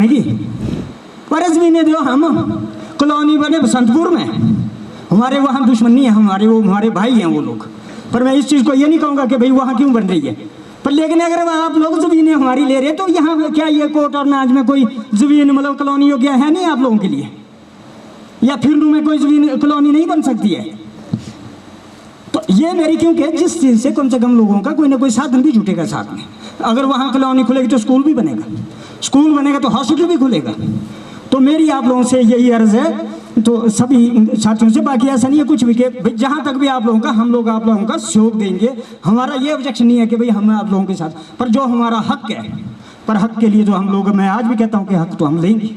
फर्ज भी नहीं दो। हम कॉलोनी बने बसंतपुर में, हमारे वहाँ दुश्मनी है, हमारे भाई हैं वो लोग। पर मैं इस चीज़ को ये नहीं कहूँगा कि भाई वहाँ क्यों बन रही है, पर लेकिन अगर आप लोग ज़मीनें हमारी ले रहे तो यहाँ क्या ये कोर्ट और नाज में कोई ज़मीन मतलब कॉलोनी योग्य है नहीं आप लोगों के लिए, या फिर में कोई ज़मीन कॉलोनी नहीं बन सकती है। तो ये मेरी, क्योंकि जिस चीज़ से कम लोगों का कोई ना कोई साधन भी जुटेगा साथ में। अगर वहाँ कॉलोनी खुलेगी तो स्कूल भी बनेगा, स्कूल बनेगा तो हॉस्पिटल भी खुलेगा। तो मेरी आप लोगों से यही अर्ज़ है, तो सभी साथियों से, बाकी ऐसा नहीं है कुछ भी कि जहाँ तक भी आप लोगों का, हम लोग आप लोगों का सहयोग देंगे। हमारा ये ऑब्जेक्शन नहीं है कि भाई हम आप लोगों के साथ, पर जो हमारा हक है, पर हक के लिए जो हम लोग, मैं आज भी कहता हूँ कि हक तो हम लेंगे।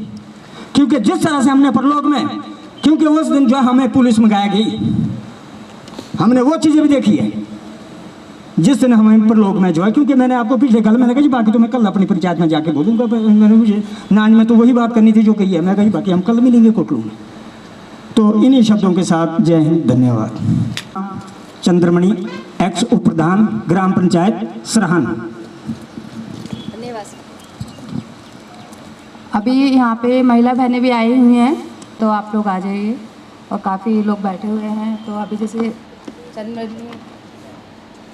क्योंकि जिस तरह से हमने परलोक में, क्योंकि उस दिन जो हमें पुलिस मंगाई गई, हमने वो चीज़ें भी देखी है जिस दिन हमें परलोक में जो है। क्योंकि मैंने आपको पिछले कल मैंने कहा जी बाकी तो मैं कल अपनी पंचायत में जाके बोलूँगा, मैंने मुझे नाज में तो वही बात करनी थी जो कही है, मैं कही बाकी हम कल मिलेंगे कोटलू में। तो इन्हीं शब्दों के साथ जय हिंद, धन्यवाद। चंद्रमणि, एक्स उप प्रधान, ग्राम पंचायत सरहान। धन्यवाद। अभी यहाँ पे महिला बहनें भी आई हुई हैं, तो आप लोग आ जाइए, और काफ़ी लोग बैठे हुए हैं। तो अभी जैसे चंद्रमणि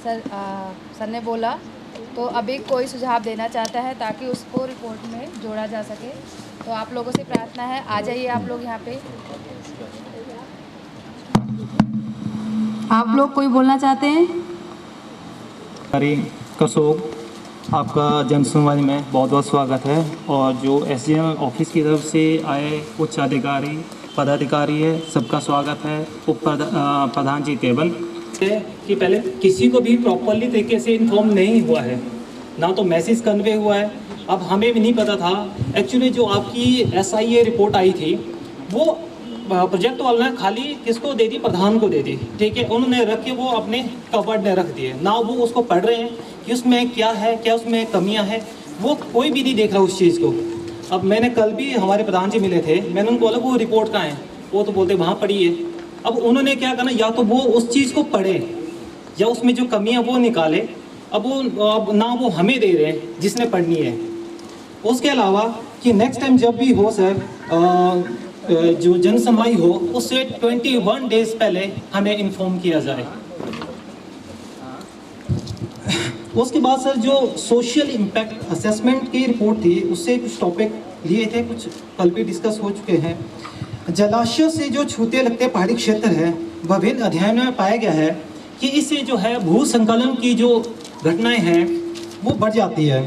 सर ने बोला, तो अभी कोई सुझाव देना चाहता है ताकि उसको रिपोर्ट में जोड़ा जा सके, तो आप लोगों से प्रार्थना है, आ जाइए आप लोग यहाँ पे। आप लोग कोई बोलना चाहते हैं? हरी कसोग, आपका जन सुनवाई में बहुत बहुत स्वागत है। और जो एसडीएम ऑफिस की तरफ से आए उच्च अधिकारी पदाधिकारी है, सबका स्वागत है। उप प्रधान जी टेबल कि पहले किसी को भी प्रॉपरली तरीके से इन्फॉर्म नहीं हुआ है, ना तो मैसेज कन्वे हुआ है। अब हमें भी नहीं पता था एक्चुअली जो आपकी SIA रिपोर्ट आई थी वो प्रोजेक्ट वालों ने खाली किसको दे दी, प्रधान को दे दी, ठीक है। उन्होंने रख के वो अपने कवर्ड में रख दिए, ना वो उसको पढ़ रहे हैं कि उसमें क्या है, क्या उसमें कमियां हैं, वो कोई भी नहीं देख रहा उस चीज़ को। अब मैंने कल भी हमारे प्रधान जी मिले थे, मैंने उनको बोला वो रिपोर्ट कहाँ है, वो तो बोलते वहाँ पड़ी है। अब उन्होंने क्या करना, या तो वो उस चीज़ को पढ़े या उसमें जो कमियां वो निकाले। अब ना वो हमें दे रहे हैं जिसने पढ़नी है। उसके अलावा कि नेक्स्ट टाइम जब भी हो सर जो जन सुनवाई हो, उससे 21 डेज पहले हमें इन्फॉर्म किया जाए। उसके बाद सर जो सोशल इम्पैक्ट असेसमेंट की रिपोर्ट थी, उससे कुछ टॉपिक लिए थे, कुछ कल भी डिस्कस हो चुके हैं। जलाशयों से जो छूते लगते पहाड़ी क्षेत्र है, विभिन्न अध्ययनों में पाया गया है कि इससे जो है भू संकलन की जो घटनाएं हैं वो बढ़ जाती है।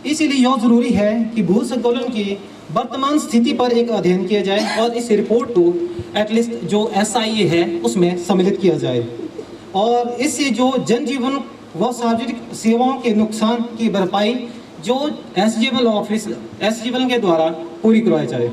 इसीलिए यह ज़रूरी है कि भू संकलन की वर्तमान स्थिति पर एक अध्ययन किया जाए और इस रिपोर्ट को एटलीस्ट जो SIA है उसमें सम्मिलित किया जाए, और इससे जो जनजीवन व सार्वजनिक सेवाओं के नुकसान की भरपाई जो SGML के द्वारा पूरी करवाई जाए।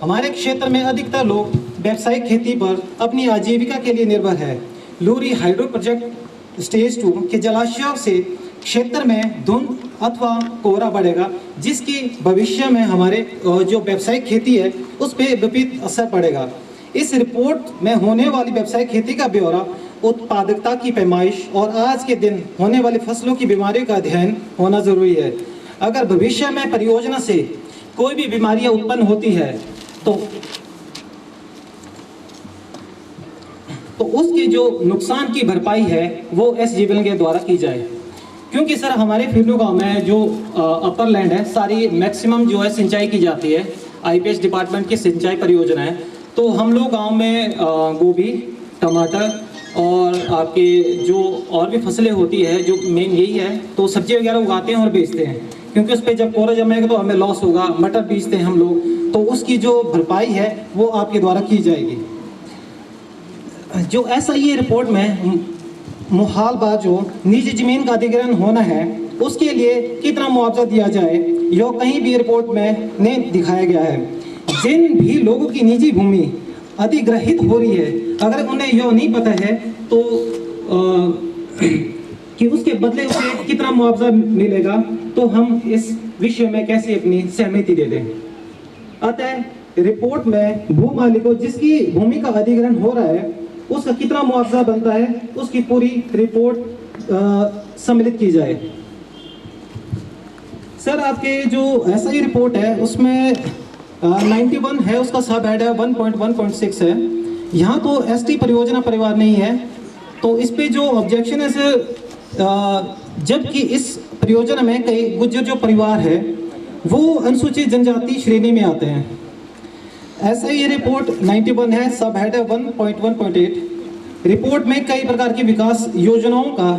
हमारे क्षेत्र में अधिकतर लोग व्यावसायिक खेती पर अपनी आजीविका के लिए निर्भर है। लूरी हाइड्रो प्रोजेक्ट स्टेज 2 के जलाशयों से क्षेत्र में धुंध अथवा कोहरा बढ़ेगा, जिसकी भविष्य में हमारे जो व्यावसायिक खेती है उस पर विपरीत असर पड़ेगा। इस रिपोर्ट में होने वाली व्यावसायिक खेती का ब्यौरा, उत्पादकता की पैमाइश और आज के दिन होने वाली फसलों की बीमारियों का अध्ययन होना जरूरी है। अगर भविष्य में परियोजना से कोई भी बीमारियां उत्पन्न होती है तो उसके जो नुकसान की भरपाई है वो SGML के द्वारा की जाए। क्योंकि सर हमारे फिरनू गांव में जो अपर लैंड है सारी मैक्सिमम जो है सिंचाई की जाती है, IPS डिपार्टमेंट की सिंचाई परियोजना है। तो हम लोग गांव में गोभी, टमाटर और आपके जो और भी फसलें होती है, जो मेन यही है, तो सब्जी वगैरह उगाते हैं और बेचते हैं। क्योंकि उस पर जब कोहरा जमेगा तो हमें लॉस होगा। मटर बेचते हैं हम लोग, तो उसकी जो भरपाई है वो आपके द्वारा की जाएगी। जो SIA रिपोर्ट में मुहालबा जो निजी जमीन का अधिग्रहण होना है उसके लिए कितना मुआवजा दिया जाए, यह कहीं भी रिपोर्ट में नहीं दिखाया गया है। जिन भी लोगों की निजी भूमि अधिग्रहित हो रही है, अगर उन्हें यह नहीं पता है तो कि उसके बदले उसे कितना मुआवजा मिलेगा, तो हम इस विषय में कैसे अपनी सहमति दे दें। अतः रिपोर्ट में भू मालिकों जिसकी भूमि का अधिग्रहण हो रहा है उसका कितना मुआवजा बनता है, उसकी पूरी रिपोर्ट सम्मिलित की जाए। सर आपके जो SI रिपोर्ट है उसमें 91 है, उसका सब हेड है 1.1.6 है। यहाँ तो ST परियोजना परिवार नहीं है, तो इस पे जो ऑब्जेक्शन है सर, जबकि इस परियोजना में कई गुज्जर जो परिवार है वो अनुसूचित जनजाति श्रेणी में आते हैं। SI रिपोर्ट 91 है, सब हेड है 1.1.8। रिपोर्ट में कई प्रकार की विकास योजनाओं का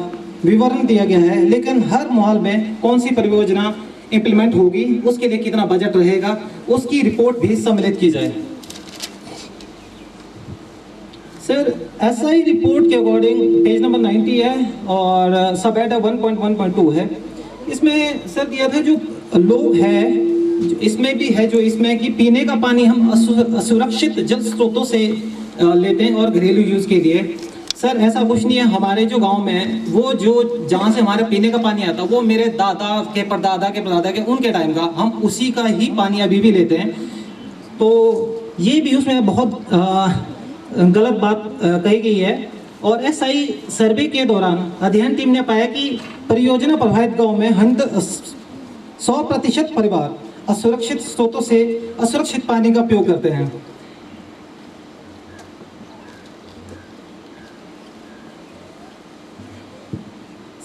विवरण दिया गया है, लेकिन हर माहौल में कौन सी परियोजना इम्प्लीमेंट होगी, उसके लिए कितना बजट रहेगा, उसकी रिपोर्ट भी सम्मिलित की जाए। सर SI रिपोर्ट के अकॉर्डिंग पेज नंबर 90 है और सब हेड 1.1.2 है। इसमें सर दिया था जो लोग हैं, इसमें भी है जो इसमें कि पीने का पानी हम असुरक्षित जल स्रोतों से लेते हैं और घरेलू यूज़ के लिए। सर ऐसा कुछ नहीं है, हमारे जो गांव में वो जो जहाँ से हमारे पीने का पानी आता है वो मेरे दादा के परदादा के परदादा के उनके टाइम का, हम उसी का ही पानी अभी भी लेते हैं। तो ये भी उसमें बहुत गलत बात कही गई है। और SI सर्वे के दौरान अध्ययन टीम ने पाया कि परियोजना प्रभावित गाँव में 100% परिवार असुरक्षित स्रोतों से असुरक्षित पानी का उपयोग करते हैं।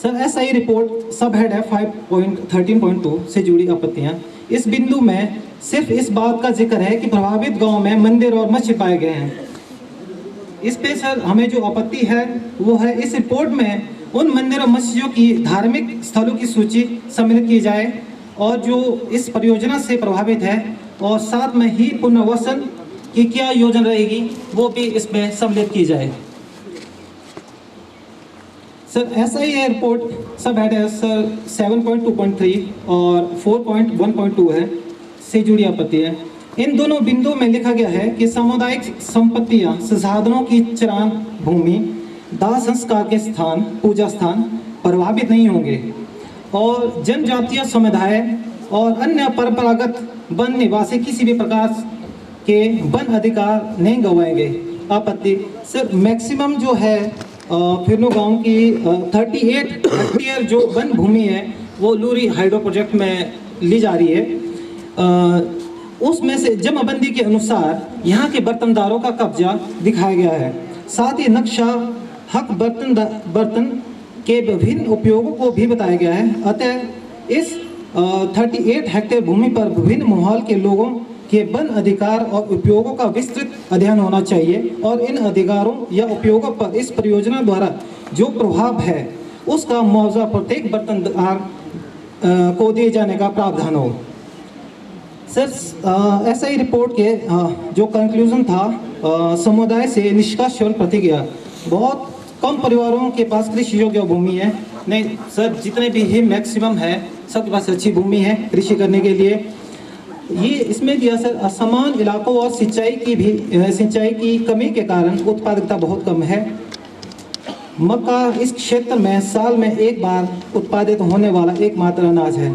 सर SI रिपोर्ट सब हेड है 5.13.2 से जुड़ी आपत्तियां। इस बिंदु में सिर्फ इस बात का जिक्र है कि प्रभावित गांव में मंदिर और मस्जिद पाए गए हैं। इस पे सर हमें जो आपत्ति है वो है इस रिपोर्ट में उन मंदिर और मस्जिदों की धार्मिक स्थलों की सूची सम्मिलित की जाए और जो इस परियोजना से प्रभावित है, और साथ में ही पुनर्वासन की क्या योजना रहेगी वो भी इसमें सम्मिलित की जाए। सर SI रिपोर्ट सब हेड है सर 7.2.3 और 4.1.2 है से जुड़ी आपत्ति है। इन दोनों बिंदुओं में लिखा गया है कि सामुदायिक संपत्तियां, संसाधनों की चरान भूमि, दाह संस्कार के स्थान, पूजा स्थान प्रभावित नहीं होंगे और जनजातीय समुदाय और अन्य परंपरागत वन निवासी किसी भी प्रकार के वन अधिकार नहीं गंवाएंगे। आपत्ति सर मैक्सिमम जो है फिरनो गांव की 38 हेक्टेयर जो वन भूमि है वो लूरी हाइड्रो प्रोजेक्ट में ली जा रही है। उसमें से जमाबंदी के अनुसार यहाँ के बर्तनदारों का कब्जा दिखाया गया है। साथ ही नक्शा हक बर्तन के विभिन्न उपयोगों को भी बताया गया है। अतः इस 38 हेक्टेयर भूमि पर विभिन्न माहौल के लोगों के वन अधिकार और उपयोगों का विस्तृत अध्ययन होना चाहिए और इन अधिकारों या उपयोगों पर इस परियोजना द्वारा जो प्रभाव है उसका मुआवजा प्रत्येक बर्तनदार को दिए जाने का प्रावधान हो। सर SI रिपोर्ट के जो कंक्लूजन था, समुदाय से निष्कासन प्रतिक्रिया, बहुत कम परिवारों के पास कृषि योग्य भूमि है। नहीं सर, जितने भी ही मैक्सिमम है सबके पास अच्छी भूमि है कृषि करने के लिए। ये इसमें दिया सर असमान इलाकों और सिंचाई की कमी के कारण उत्पादकता बहुत कम है। मक्का इस क्षेत्र में साल में एक बार उत्पादित होने वाला एकमात्र अनाज है।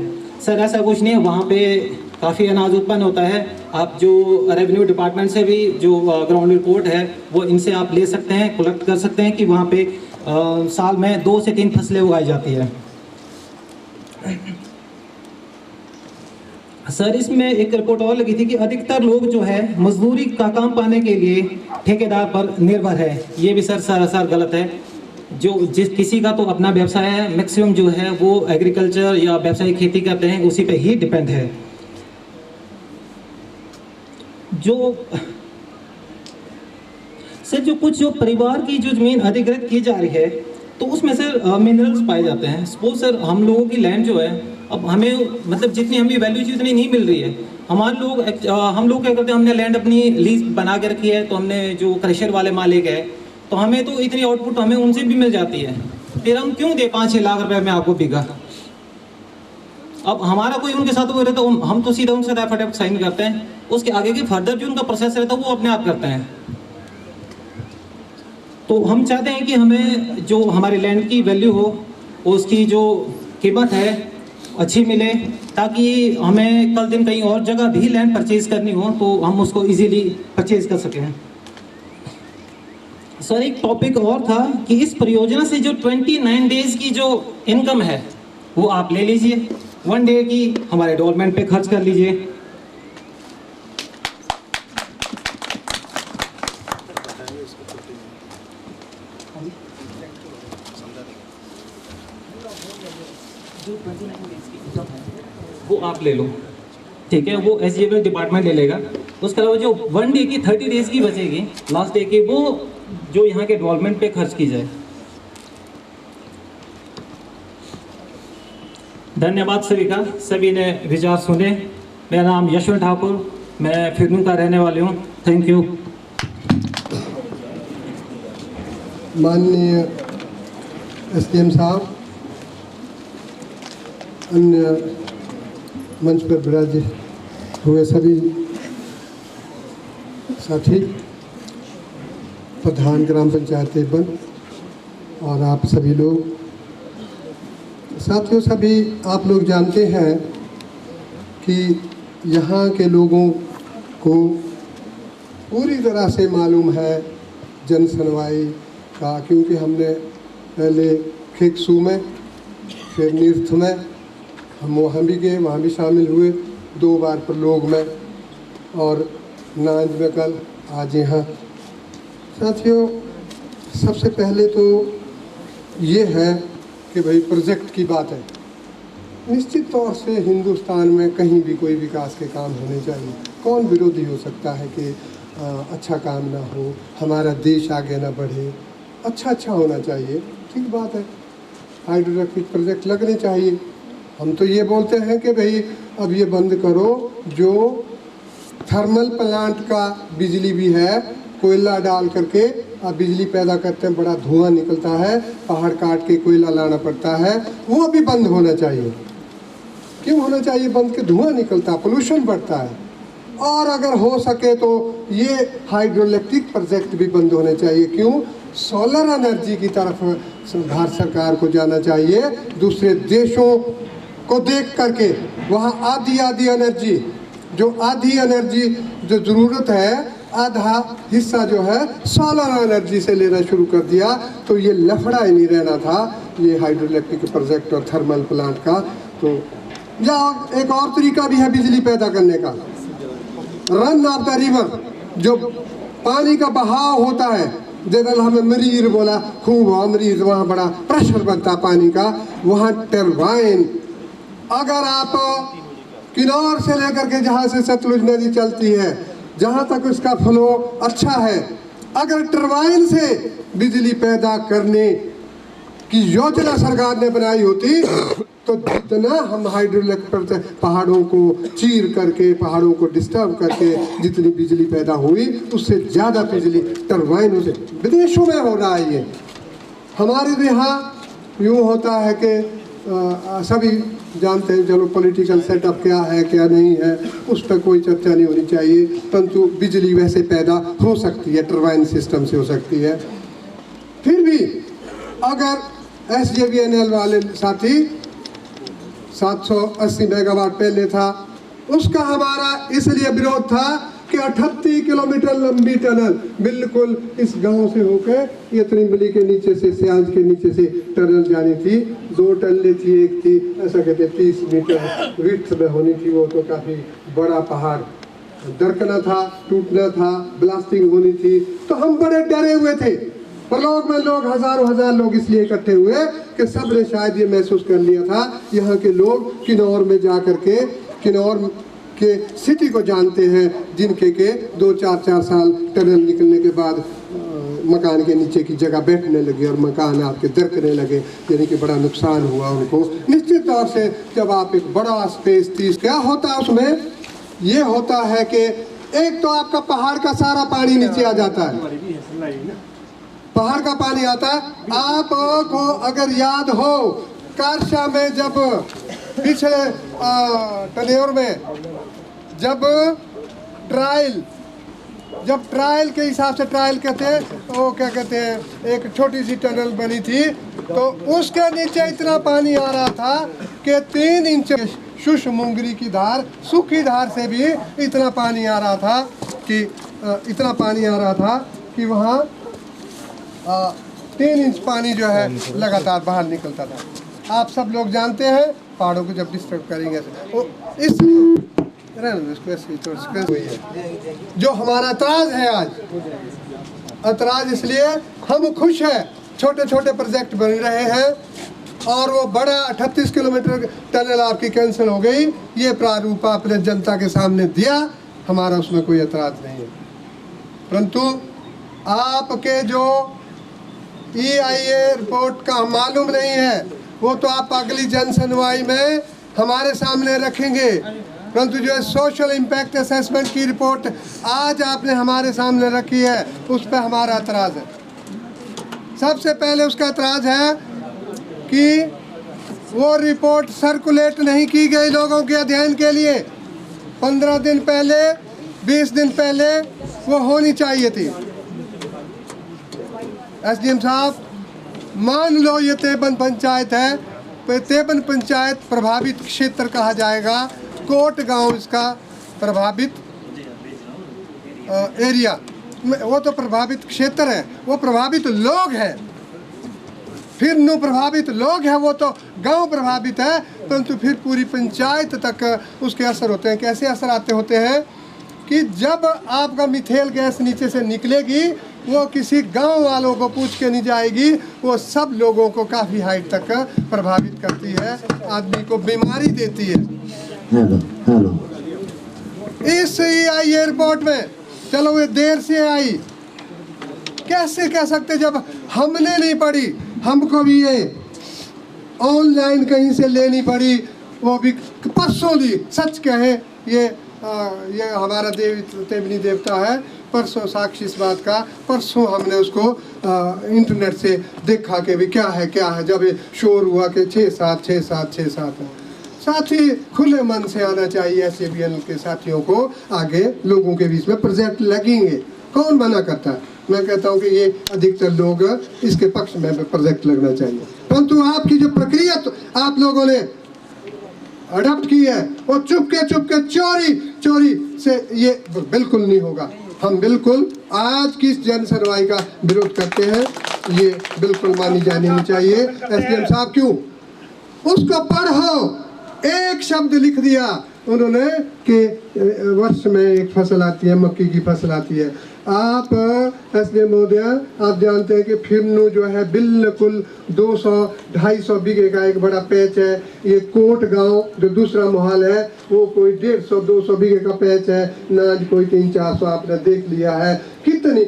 सर ऐसा कुछ नहीं है, वहाँ पे काफ़ी अनाज उत्पन्न होता है। आप जो रेवेन्यू डिपार्टमेंट से भी जो ग्राउंड रिपोर्ट है वो इनसे आप ले सकते हैं, कलेक्ट कर सकते हैं कि वहाँ पे साल में 2 से 3 फसलें उगाई जाती है। सर इसमें एक रिपोर्ट और लगी थी कि अधिकतर लोग जो है मजदूरी का काम पाने के लिए ठेकेदार पर निर्भर है। ये भी सर सरासर गलत है। जो जिस किसी का तो अपना व्यवसाय है, मैक्सिमम जो है वो एग्रीकल्चर या व्यावसायिक खेती करते हैं, उसी पे ही डिपेंड है। जो कुछ जो परिवार की जो जमीन अधिकृत की जा रही है तो उसमें सर मिनरल्स पाए जाते हैं। सपोज सर हम लोगों की लैंड जो है, अब हमें मतलब जितनी हमें वैल्यू चाहिए उतनी नहीं मिल रही है। हम लोग क्या करते हैं, हमने लैंड अपनी लीज बना के रखी है, तो हमने जो क्रशर वाले मालिक है तो हमें तो इतनी आउटपुट हमें उनसे भी मिल जाती है, फिर हम क्यों दे 5-6 लाख रुपए में आपको बीघा। अब हमारा कोई उनके साथ वो रहता है, हम तो सीधा उनसे फटाफट साइन करते हैं, उसके आगे की फर्दर जो उनका प्रोसेस रहता है वो अपने आप करते हैं। तो हम चाहते हैं कि हमें जो हमारे लैंड की वैल्यू हो, उसकी जो कीमत है अच्छी मिले, ताकि हमें कल दिन कहीं और जगह भी लैंड परचेज करनी हो तो हम उसको इजीली परचेज कर सकें। सर एक टॉपिक और था कि इस परियोजना से जो 29 डेज की जो इनकम है वो आप ले लीजिए। 1 डे की हमारे डेवलपमेंट पे खर्च कर लीजिए। वो आप ले लो, ठीक है, वो SGBL डिपार्टमेंट ले लेगा। उसके अलावा जो 1 डे की 30 डेज की बचेगी लास्ट डे की, वो जो यहाँ के डेवलपमेंट पे खर्च की जाए। धन्यवाद सभी का, सभी ने विचार सुने। मेरा नाम यशवंत ठाकुर, मैं फिरनू का रहने वाली हूँ। Thank you. माननीय SDM साहब, अन्य मंच पर विराजे हुए सभी साथी, प्रधान ग्राम पंचायत देवबंद और आप सभी लोग, साथियों, सभी आप लोग जानते हैं कि यहाँ के लोगों को पूरी तरह से मालूम है जन सुनवाई का, क्योंकि हमने पहले खिकसू में, फिर नीर्थ में हम वहाँ भी गए, वहाँ भी शामिल हुए 2 बार प्रलोग में और नांज में कल, आज यहाँ। साथियों, सबसे पहले तो ये है कि भाई प्रोजेक्ट की बात है। निश्चित तौर से हिंदुस्तान में कहीं भी कोई विकास के काम होने चाहिए। कौन विरोधी हो सकता है कि अच्छा काम ना हो, हमारा देश आगे ना बढ़े, अच्छा होना चाहिए, ठीक बात है। हाइड्रोइलेक्ट्रिक प्रोजेक्ट लगने चाहिए। हम तो ये बोलते हैं कि भाई अब ये बंद करो, जो थर्मल प्लांट का बिजली भी है, कोयला डाल करके अब बिजली पैदा करते हैं, बड़ा धुआं निकलता है, पहाड़ काट के कोयला लाना पड़ता है, वो भी बंद होना चाहिए। क्यों होना चाहिए बंद? के धुआं निकलता, पोल्यूशन बढ़ता है। और अगर हो सके तो ये हाइड्रोइलेक्ट्रिक प्रोजेक्ट भी बंद होने चाहिए। क्यों? सोलर एनर्जी की तरफ भारत सरकार को जाना चाहिए। दूसरे देशों को देख करके वहाँ आधी एनर्जी जो ज़रूरत है, आधा हिस्सा जो है सोलर एनर्जी से लेना शुरू कर दिया, तो ये लफड़ा ही नहीं रहना था ये हाइड्रोइलेक्ट्रिक प्रोजेक्ट और थर्मल प्लांट का। तो या एक और तरीका भी है बिजली पैदा करने का, रन ऑफ द रिवर, जो पानी का बहाव होता है, जैसे हमें मरीर बोला, खूब मरीर, वहाँ बड़ा प्रेशर बनता पानी का, वहाँ टरबाइन, अगर आप किन्नौर से लेकर के जहाँ से सतलुज नदी चलती है, जहाँ तक उसका फ्लो अच्छा है, अगर टरबाइन से बिजली पैदा करने की योजना सरकार ने बनाई होती तो जितना हम हाइड्रोइलेक्ट्रिक पहाड़ों को चीर करके, पहाड़ों को डिस्टर्ब करके जितनी बिजली पैदा हुई, उससे ज़्यादा बिजली टरबाइनों से, विदेशों में हो रहा है ये। हमारे यहाँ यूँ होता है कि सभी जानते हैं, चलो पॉलिटिकल सेटअप क्या है क्या नहीं है उस पर कोई चर्चा नहीं होनी चाहिए, परंतु बिजली वैसे पैदा हो सकती है, टरबाइन सिस्टम से हो सकती है। फिर भी अगर SJVN वाले साथी 780 मेगावाट पहले था, उसका हमारा इसलिए विरोध था कि 38 किलोमीटर लंबी टनल बिल्कुल इस गांव से होकर ये त्रिम्बली के नीचे से, सियाज के नीचे से टनल जानी थी। 2 टनलें थी, एक थी ऐसा कहते 30 मीटर विड्थ में होनी थी, वो तो काफ़ी बड़ा पहाड़ दरकना था, टूटना था, ब्लास्टिंग होनी थी। तो हम बड़े डरे हुए थे। प्रलोग में लोग हजार लोग इसलिए इकट्ठे हुए कि सब ने शायद ये महसूस कर लिया था, यहाँ के लोग किन्नौर में जा करके, किन्नौर के सिटी को जानते हैं, जिनके के 2-4 साल टनल निकलने के बाद मकान के नीचे की जगह बैठने लगे और मकान आपके दरकने लगे, यानी कि बड़ा नुकसान हुआ उनको। निश्चित तौर से जब आप एक बड़ा स्पेस थी, क्या होता है उसमें? ये होता है कि एक तो आपका पहाड़ का सारा पानी नीचे आ जाता है, पहाड़ का पानी आता है। आपको अगर याद हो, कारशा में जब पिछले टनेर में जब ट्रायल के हिसाब से, ट्रायल कहते हैं वो क्या कहते हैं, एक छोटी सी टनल बनी थी, तो उसके नीचे इतना पानी आ रहा था कि 3 इंच शुष्क मुंगरी की धार, सूखी धार से भी इतना पानी आ रहा था कि वहाँ 3 इंच पानी जो है लगातार बाहर निकलता था। आप सब लोग जानते हैं पहाड़ों को जब डिस्टर्ब करेंगे जो हमारा एतराज़ है आज, एतराज़ इसलिए हम खुश हैं छोटे छोटे प्रोजेक्ट बन रहे हैं और वो बड़ा 38 किलोमीटर टनल आपकी कैंसिल हो गई। ये प्रारूप आपने जनता के सामने दिया, हमारा उसमें कोई एतराज़ नहीं है। परंतु आपके जो EIA रिपोर्ट का मालूम नहीं है, वो तो आप अगली जन सुनवाई में हमारे सामने रखेंगे। परंतु जो सोशल इम्पैक्ट असेसमेंट की रिपोर्ट आज आपने हमारे सामने रखी है, उस पर हमारा एतराज़ है। सबसे पहले उसका एतराज़ है कि वो रिपोर्ट सर्कुलेट नहीं की गई लोगों के अध्ययन के लिए। 15 दिन पहले, 20 दिन पहले वो होनी चाहिए थी। SDM साहब, मान लो ये तेबन पंचायत है, तो तेबन पंचायत प्रभावित क्षेत्र कहा जाएगा, कोट गांव इसका प्रभावित एरिया, वो तो प्रभावित क्षेत्र है, वो प्रभावित लोग हैं। फिर नो प्रभावित लोग हैं, वो तो गांव प्रभावित है, परंतु फिर पूरी पंचायत तक उसके असर होते हैं। कैसे असर आते होते हैं कि जब आपका मिथेल गैस नीचे से निकलेगी, वो किसी गांव वालों को पूछ के नहीं जाएगी, वो सब लोगों को काफ़ी हाइट तक प्रभावित करती है, आदमी को बीमारी देती है। इस EIA रिपोर्ट में, चलो ये देर से आई, कैसे कह सकते जब हमने नहीं पढ़ी, हमको भी ये ऑनलाइन कहीं से लेनी पड़ी, वो भी परसों ली। सच कहे ये हमारा तेबनी देवता है, परसों साक्षी इस बात का, परसों हमने उसको इंटरनेट से देखा कि भी क्या है, जब ये शोर हुआ कि 6-7 है। साथी खुले मन से आना चाहिए। SABL के साथियों को आगे लोगों के बीच में प्रोजेक्ट लगेंगे, कौन मना करता है? मैं कहता हूँ कि ये अधिकतर लोग इसके पक्ष में प्रोजेक्ट लगना चाहिए। परंतु आपकी जो प्रक्रिया तो आप लोगों ने अडॉप्ट की है, वो चुपके चोरी से ये बिल्कुल नहीं होगा। हम बिल्कुल आज की जन सुनवाई का विरोध करते हैं, ये बिल्कुल मानी जानी नहीं चाहिए। SDM साहब क्यों उसको पढ़ो, एक शब्द लिख दिया उन्होंने कि वर्ष में एक फसल आती है, मक्की की फसल आती है। आप SDM महोदय, आप जानते हैं कि फिरनू जो है बिल्कुल 200-250 बीघे का एक बड़ा पैच है। ये कोट गांव जो दूसरा मोहाल है, वो कोई 150-200 बीघे का पैच है। नाज कोई 300-400 आपने देख लिया है। कितनी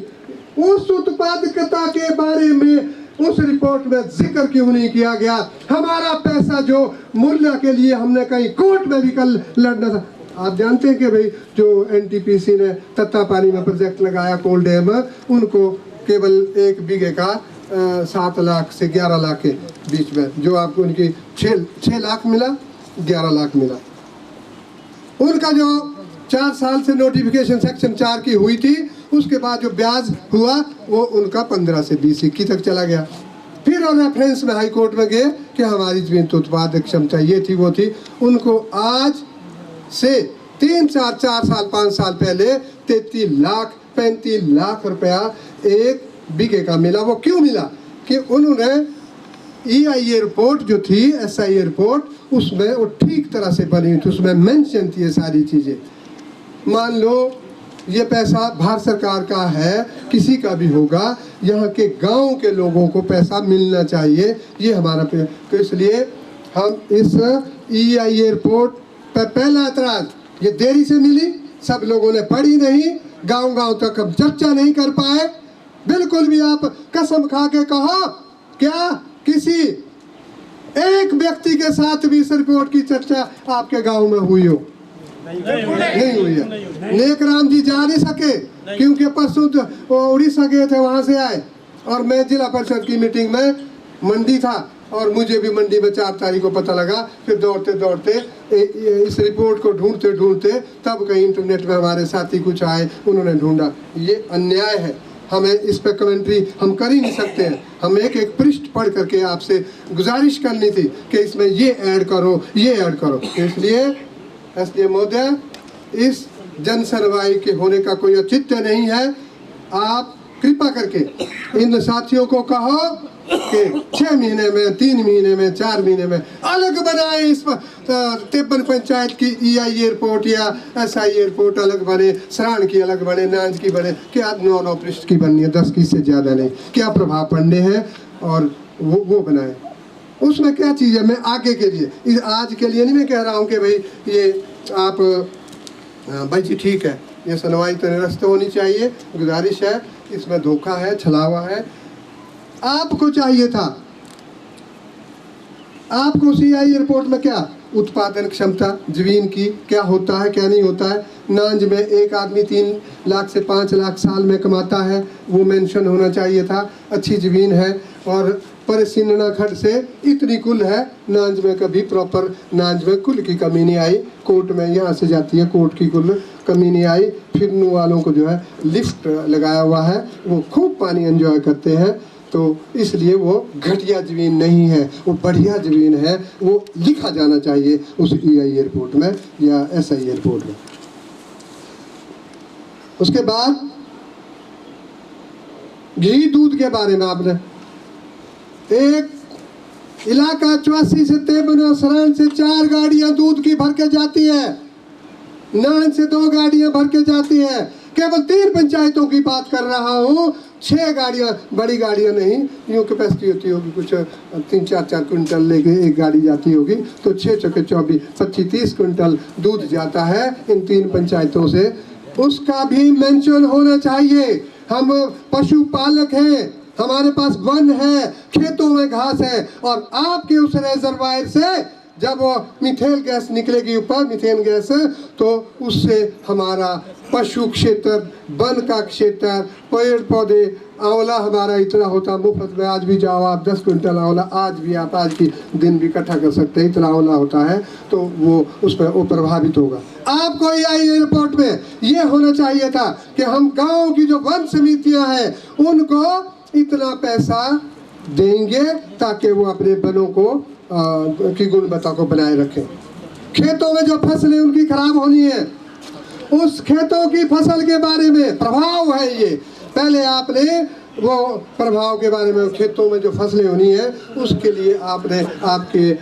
उस उत्पादकता के बारे में उस रिपोर्ट में जिक्र क्यों नहीं किया गया? हमारा पैसा जो मूल्य के लिए हमने कहीं कोर्ट में भी कल लड़ना था। आप जानते हैं कि भाई जो NTPC ने तत्तापानी में प्रोजेक्ट लगाया कोल डैम, उनको केवल 1 बीघे का 7 लाख से 11 लाख के बीच में, जो आपको उनकी 6 लाख मिला, 11 लाख मिला। उनका जो 4 साल से नोटिफिकेशन सेक्शन 4 की हुई थी, उसके बाद जो ब्याज हुआ वो उनका 15 से 20-21 तक चला गया। फिर और रेफरेंस में हाई कोर्ट में गए कि हमारी जमीन तो उत्पादक क्षमता ये थी वो थी। उनको आज से 3-4 साल 5 साल पहले 35 लाख रुपया 1 बीघे का मिला। वो क्यों मिला? कि उन्होंने EIA रिपोर्ट जो थी, SIA रिपोर्ट, उसमें वो ठीक तरह से बनी थी, उसमें मेंशन थी ये सारी चीज़ें। मान लो ये पैसा भारत सरकार का है, किसी का भी होगा, यहाँ के गांव के लोगों को पैसा मिलना चाहिए, ये हमारा तो इसलिए हम इस EIA रिपोर्ट पर पहला एतराज़, ये देरी से मिली, सब लोगों ने पढ़ी नहीं, गांव तक हम चर्चा नहीं कर पाए। बिल्कुल भी आप कसम खा के कहो, क्या किसी एक व्यक्ति के साथ भी इस रिपोर्ट की चर्चा आपके गांव में हुई हो? नहीं हुई है। नेक राम जी जा नहीं सके क्योंकि परसों उड़ीसा गए थे, वहां से आए, और मैं जिला परिषद की मीटिंग में मंडी था, और मुझे भी मंडी में 4 तारीख को पता लगा। फिर दौड़ते इस रिपोर्ट को ढूंढते तब कहीं इंटरनेट में हमारे साथी कुछ आए, उन्होंने ढूंढा। ये अन्याय है, हमें इस पर कमेंट्री हम कर ही नहीं सकते हैं। हम एक पृष्ठ पढ़ करके आपसे गुजारिश करनी थी कि इसमें ये ऐड करो, ये ऐड करो। इसलिए SDM महोदय, इस जन सुनवाई के होने का कोई औचित्य नहीं है। आप कृपा करके इन साथियों को कहो कि 6 महीने में, 3 महीने में, 4 महीने में अलग बनाए इस तिब्बन पंचायत की EI एयरपोर्ट या SI एयरपोर्ट अलग बने, सराण की अलग बने, नांज की बने, क्या 9 पृष्ठ की बननी है, 10 की से ज़्यादा नहीं, क्या प्रभाव पड़ने हैं और वो बनाए। उसमें क्या चीज़ है, मैं आगे के लिए, आज के लिए नहीं मैं कह रहा हूँ कि भाई ये आप भाई जी ठीक है, ये सुनवाई तो निरस्त होनी चाहिए, गुजारिश है, इसमें धोखा है, छलावा है। आपको चाहिए था, आपको CI एयरपोर्ट में क्या उत्पादन क्षमता जमीन की क्या होता है क्या नहीं होता है, नांज में एक आदमी 3 लाख से 5 लाख साल में कमाता है, वो मेंशन होना चाहिए था। अच्छी जमीन है और परिसीनना खड्ड से इतनी कुल है, नांज में कभी प्रॉपर नांज में कुल की कमी नहीं आई, कोर्ट में यहाँ से जाती है कोर्ट की कुल कमी नहीं आई। फिरनू वालों को जो है लिफ्ट लगाया हुआ है, वो खूब पानी एंजॉय करते हैं, तो इसलिए वो घटिया ज़मीन नहीं है, वो बढ़िया ज़मीन है, वो लिखा जाना चाहिए उस EI एयरपोर्ट में या SI एयरपोर्ट में। उसके बाद घी दूध के बारे में आपने एक इलाका 84 से तिब्बन और सराण से 4 गाड़ियां दूध की भर के जाती है, नान से 2 गाड़ियां भर के जाती है। केवल 3 पंचायतों की बात कर रहा हूँ, 6 गाड़ियां, बड़ी गाड़ियां नहीं, यूँ कैपेसिटी होती होगी कुछ 3-4 क्विंटल लेके एक गाड़ी जाती होगी, तो 6 चौके 24, 25-30 क्विंटल दूध जाता है इन 3 पंचायतों से। उसका भी मेंशन होना चाहिए। हम पशुपालक हैं, हमारे पास वन है, खेतों में घास है, और आपके उस रिजर्वायर से जब वो मिथेन गैस निकलेगी ऊपर, मिथेन गैस, तो उससे हमारा पशु क्षेत्र, वन का क्षेत्र, पेड़ पौधे, आंवला हमारा इतना होता मुफ्त में। आज भी जाओ आप 10 क्विंटल आंवला आज भी आप आज की दिन भी इकट्ठा कर सकते हैं, इतना आंवला होता है, तो वो उस पर वो प्रभावित होगा। आपको EI एयरपोर्ट में ये होना चाहिए था कि हम गाँव की जो वन समितियाँ हैं उनको इतना पैसा देंगे ताकि वो अपने वनों को की गुणवत्ता को बनाए रखें। खेतों में जो फसलें उनकी खराब होनी है, उस खेतों की फसल के बारे में प्रभाव है ये, पहले आपने वो प्रभाव के बारे में, खेतों में जो फसलें होनी है उसके लिए आपने, आपके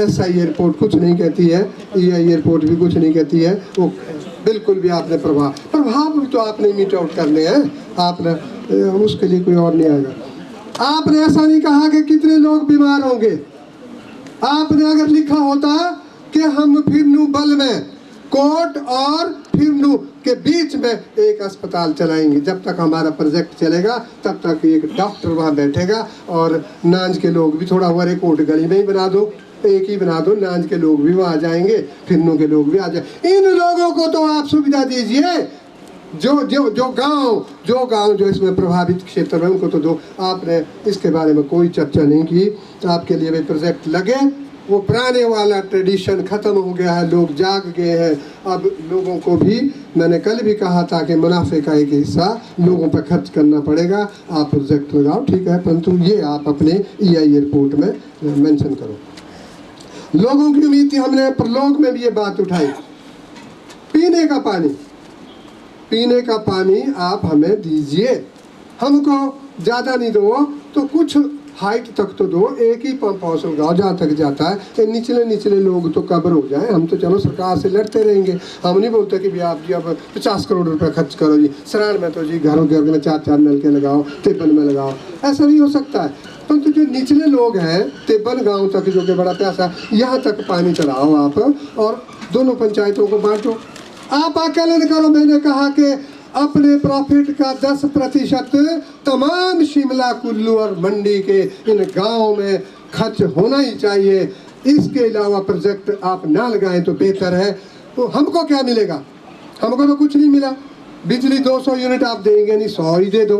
SI एयरपोर्ट कुछ नहीं कहती है, EI एयरपोर्ट भी कुछ नहीं कहती है, वो बिल्कुल भी आपने प्रभाव भी तो आपने मीट आउट करने हैं, आपने उसके लिए कोई और नहीं आएगा। आपने ऐसा नहीं कहा कि कितने लोग बीमार होंगे, आपने अगर लिखा होता कि हम फिरनू बल में कोट और फिरनू के बीच में एक अस्पताल चलाएंगे, जब तक हमारा प्रोजेक्ट चलेगा तब तक एक डॉक्टर वहाँ बैठेगा, और नांज के लोग भी थोड़ा वरे कोट गली में ही बना दो, एक ही बना दो, नांज के लोग भी वहाँ जाएंगे, फिरनू के लोग भी आ जाए। इन लोगों को तो आप सुविधा दीजिए, जो गांव जो इसमें प्रभावित क्षेत्र है उनको तो दो। आपने इसके बारे में कोई चर्चा नहीं की। आपके लिए भी प्रोजेक्ट लगे, वो पुराने वाला ट्रेडिशन ख़त्म हो गया है, लोग जाग गए हैं। अब लोगों को भी, मैंने कल भी कहा था कि मुनाफे का एक हिस्सा लोगों पर खर्च करना पड़ेगा। आप प्रोजेक्ट लगाओ, ठीक है, परंतु ये आप अपने EI एयरपोर्ट में मेंशन करो। लोगों की उम्मीद थी, हमने प्रलोक में भी ये बात उठाई, पीने का पानी आप हमें दीजिए, हमको ज़्यादा नहीं दो तो कुछ हाइट तक तो दो, एक ही पंप हाउस लगाओ जहाँ तक जाता है, ये निचले लोग तो कब्र हो जाए। हम तो चलो सरकार से लड़ते रहेंगे, हम नहीं बोलते कि भैया आप जी अब 50 करोड़ रुपए खर्च करो जी, सराण में तो जी घरों घर में 4-4 नलके लगाओ, तिब्बन में लगाओ, ऐसा नहीं हो सकता है। परंतु जो निचले लोग हैं तिब्बन गाँव तक, जो कि बड़ा प्यासा, यहाँ तक पानी चलाओ आप, और दोनों पंचायतों को बांटो। आप आकलन करो, मैंने कहा कि अपने प्रॉफिट का 10% तमाम शिमला, कुल्लू और मंडी के इन गाँव में खर्च होना ही चाहिए। इसके अलावा प्रोजेक्ट आप ना लगाएं तो बेहतर है। तो हमको क्या मिलेगा? हमको तो कुछ नहीं मिला। बिजली 200 यूनिट आप देंगे नहीं, 100 ही दे दो,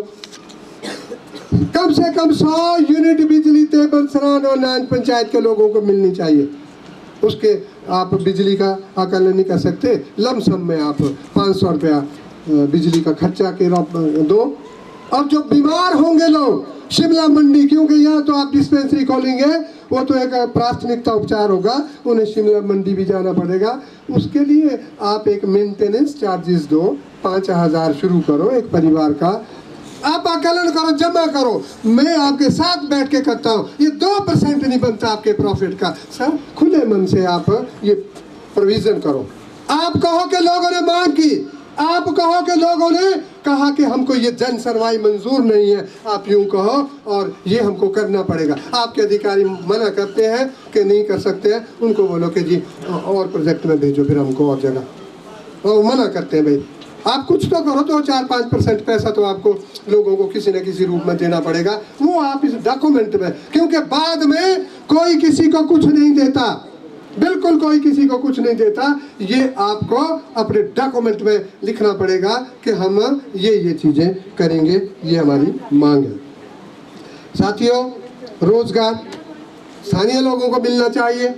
कम से कम 100 यूनिट बिजली तिब्बन, सराण और नांज पंचायत के लोगों को मिलनी चाहिए। उसके आप बिजली का आकलन नहीं कर सकते, लमसम में आप 500 रुपया बिजली का खर्चा के दो। और जो बीमार होंगे लोग, शिमला मंडी, क्योंकि यहाँ तो आप डिस्पेंसरी खोलेंगे, वो तो एक प्राथमिकता उपचार होगा, उन्हें शिमला मंडी भी जाना पड़ेगा। उसके लिए आप एक मेंटेनेंस चार्जेस दो, 5000 शुरू करो एक परिवार का। आप आकलन करो, जमा करो, मैं आपके साथ बैठ के करता हूँ। ये 2% नहीं बनता आपके प्रॉफिट का। सर खुले मन से आप ये प्रोविजन करो। आप कहो कि लोगों ने मांग की, आप कहो कि लोगों ने कहा कि हमको ये जन सुनवाई मंजूर नहीं है, आप यूं कहो और ये हमको करना पड़ेगा। आपके अधिकारी मना करते हैं कि नहीं कर सकते हैं, उनको बोलो कि जी और प्रोजेक्ट में भेजो फिर हमको और जगह, और मना करते हैं। भाई आप कुछ तो करो, तो 4-5% पैसा तो आपको लोगों को किसी न किसी रूप में देना पड़ेगा। वो आप इस डॉक्यूमेंट में, क्योंकि बाद में कोई किसी को कुछ नहीं देता, बिल्कुल कोई किसी को कुछ नहीं देता। ये आपको अपने डॉक्यूमेंट में लिखना पड़ेगा कि हम ये चीज़ें करेंगे, ये हमारी मांग है। साथियों, रोजगार स्थानीय लोगों को मिलना चाहिए।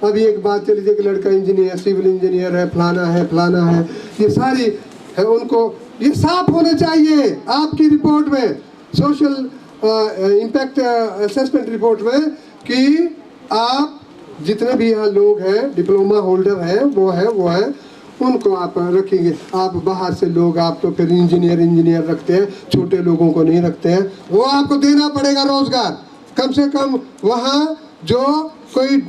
अभी एक बात चली थी कि लड़का इंजीनियर, सिविल इंजीनियर है, फलाना है, ये सारी है, उनको ये साफ होने चाहिए आपकी रिपोर्ट में, सोशल इम्पैक्ट असेसमेंट रिपोर्ट में, कि आप जितने भी यहाँ लोग हैं, डिप्लोमा होल्डर हैं, वो है, उनको आप रखेंगे। आप बाहर से लोग, आप तो फिर इंजीनियर रखते हैं, छोटे लोगों को नहीं रखते हैं। वो आपको देना पड़ेगा रोजगार, कम से कम वहाँ जो कोई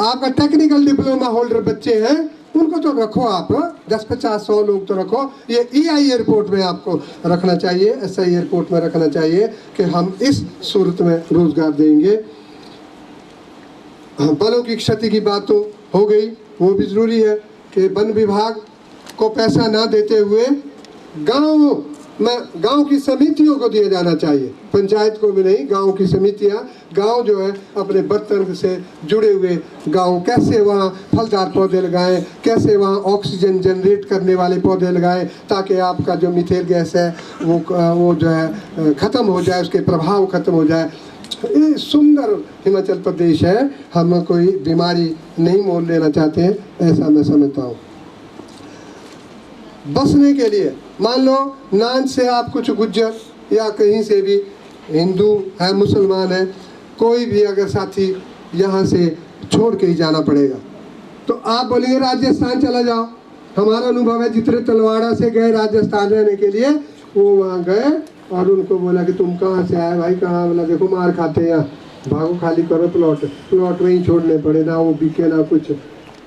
आपका टेक्निकल डिप्लोमा होल्डर बच्चे हैं उनको तो रखो आप, 10-50-100 लोग तो रखो। ये EI एयरपोर्ट में आपको रखना चाहिए, SI एयरपोर्ट में रखना चाहिए कि हम इस सूरत में रोजगार देंगे। बलों की क्षति की बात तो हो गई, वो भी ज़रूरी है कि वन विभाग को पैसा ना देते हुए गांव की समितियों को दिया जाना चाहिए, पंचायत को भी नहीं। गांव की समितियां, गांव जो है अपने बर्तन से जुड़े हुए गांव, कैसे वहाँ फलदार पौधे लगाएं, कैसे वहाँ ऑक्सीजन जनरेट करने वाले पौधे लगाएं, ताकि आपका जो मीथेन गैस है वो जो है ख़त्म हो जाए, उसके प्रभाव ख़त्म हो जाए। ये सुंदर हिमाचल प्रदेश है, हम कोई बीमारी नहीं मोल लेना चाहते हैं, ऐसा मैं समझता हूँ। बसने के लिए मान लो नान से आप कुछ गुज्जर या कहीं से भी हिंदू है, मुसलमान है, कोई भी अगर साथी यहाँ से छोड़ के ही जाना पड़ेगा, तो आप बोलेंगे राजस्थान चला जाओ। हमारा अनुभव है, जितने तलवाड़ा से गए राजस्थान रहने के लिए, वो वहाँ गए और उनको बोला कि तुम कहाँ से आए भाई, कहाँ? बोला देखो मार खाते हैं, भागो, खाली करो प्लॉट में ही छोड़ने पड़े, ना वो बिके ना कुछ।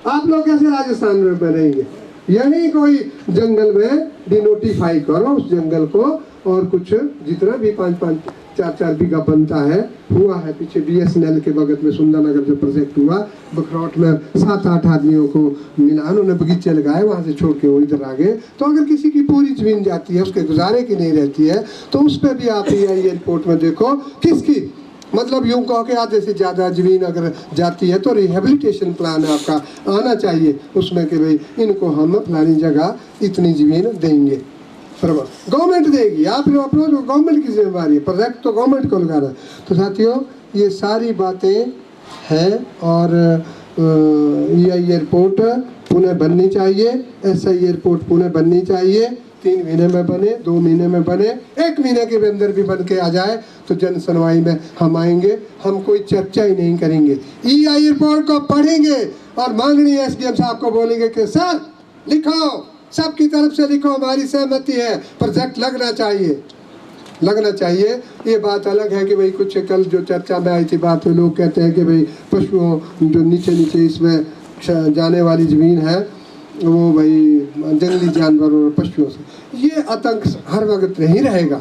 आप लोग कैसे राजस्थान में रहेंगे? यही कोई जंगल में डिनोटिफाई करो उस जंगल को, और कुछ जितना भी 5-5, 4-4 बीघा बनता है, हुआ है पीछे BSNL के बगल में सुंदरनगर जो प्रोजेक्ट हुआ, बखरौट में 7-8 आदमियों को मिला, उन्होंने बगीचे लगाए, वहाँ से छोड़ के वो इधर आ गए। तो अगर किसी की पूरी जमीन जाती है, उसके गुजारे की नहीं रहती है, तो उस पर भी आप ये रिपोर्ट में देखो किसकी, मतलब यूँ कहो कि आधे से ज़्यादा ज़मीन अगर जाती है तो रिहेबिलिटेशन प्लान आपका आना चाहिए उसमें कि भाई इनको हम फलानी जगह इतनी ज़मीन देंगे, गवर्नमेंट देगी। आप लोग अपना जो गवर्नमेंट की जिम्मेदारी है, प्रोजेक्ट तो गवर्नमेंट को लगाना है। तो साथियों, ये सारी बातें हैं, और EI एयरपोर्ट पुणे बननी चाहिए, SI एयरपोर्ट पुणे बननी चाहिए। 3 महीने में बने, 2 महीने में बने, 1 महीने के अंदर भी बन के आ जाए तो जन सुनवाई में हम आएंगे। हम कोई चर्चा ही नहीं करेंगे, EI एयरपोर्ट को पढ़ेंगे और माननीय SDM साहब को बोलेंगे कि सर लिखो, सबकी तरफ से लिखो, हमारी सहमति है, प्रोजेक्ट लगना चाहिए। ये बात अलग है कि भाई कुछ कल जो चर्चा में आई थी बात में लोग कहते हैं कि भाई पशुओं जो नीचे इसमें जाने वाली ज़मीन है वो भाई जंगली जानवरों और पशुओं से, ये आतंक हर वक्त नहीं रहेगा।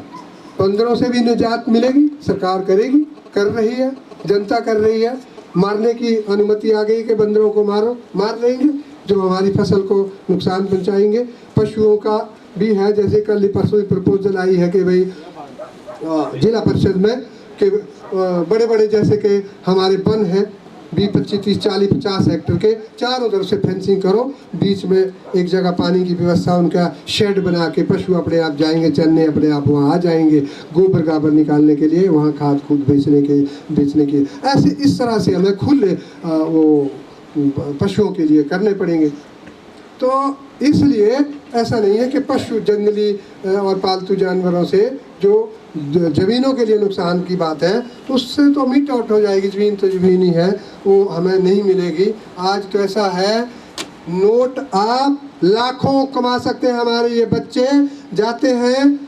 बंदरों से भी निजात मिलेगी, सरकार करेगी, कर रही है, जनता कर रही है। मारने की अनुमति आ गई कि बंदरों को मार लेंगे जो हमारी फसल को नुकसान पहुंचाएंगे। पशुओं का भी है, जैसे कल परसों प्रपोजल आई है कि भाई जिला परिषद में कि बड़े जैसे कि हमारे वन हैं 20, 25, 30, 40, 50 हेक्टर के, चारों तरफ से फेंसिंग करो, बीच में एक जगह पानी की व्यवस्था, उनका शेड बना के पशु अपने आप जाएंगे चरने, अपने आप वहाँ आ जाएंगे, गोबर गाबर निकालने के लिए, वहाँ खाद खुद बेचने के ऐसे इस तरह से हमें खुले वो पशुओं के लिए करने पड़ेंगे। तो इसलिए ऐसा नहीं है कि पशु जंगली और पालतू जानवरों से जो ज़मीनों के लिए नुकसान की बात है उससे तो मीट आउट हो जाएगी। ज़मीन तो ज़मीन ही है, वो हमें नहीं मिलेगी। आज तो ऐसा है, नोट आप लाखों कमा सकते हैं। हमारे ये बच्चे जाते हैं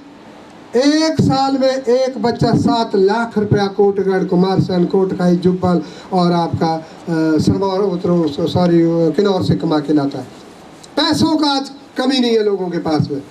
एक साल में एक बच्चा 7 लाख रुपया कोटगढ़ कुमारसैन कोटखाई जुब्बल और आपका किन्नौर से कमा के लाता है। पैसों का आज कमी नहीं है लोगों के पास में।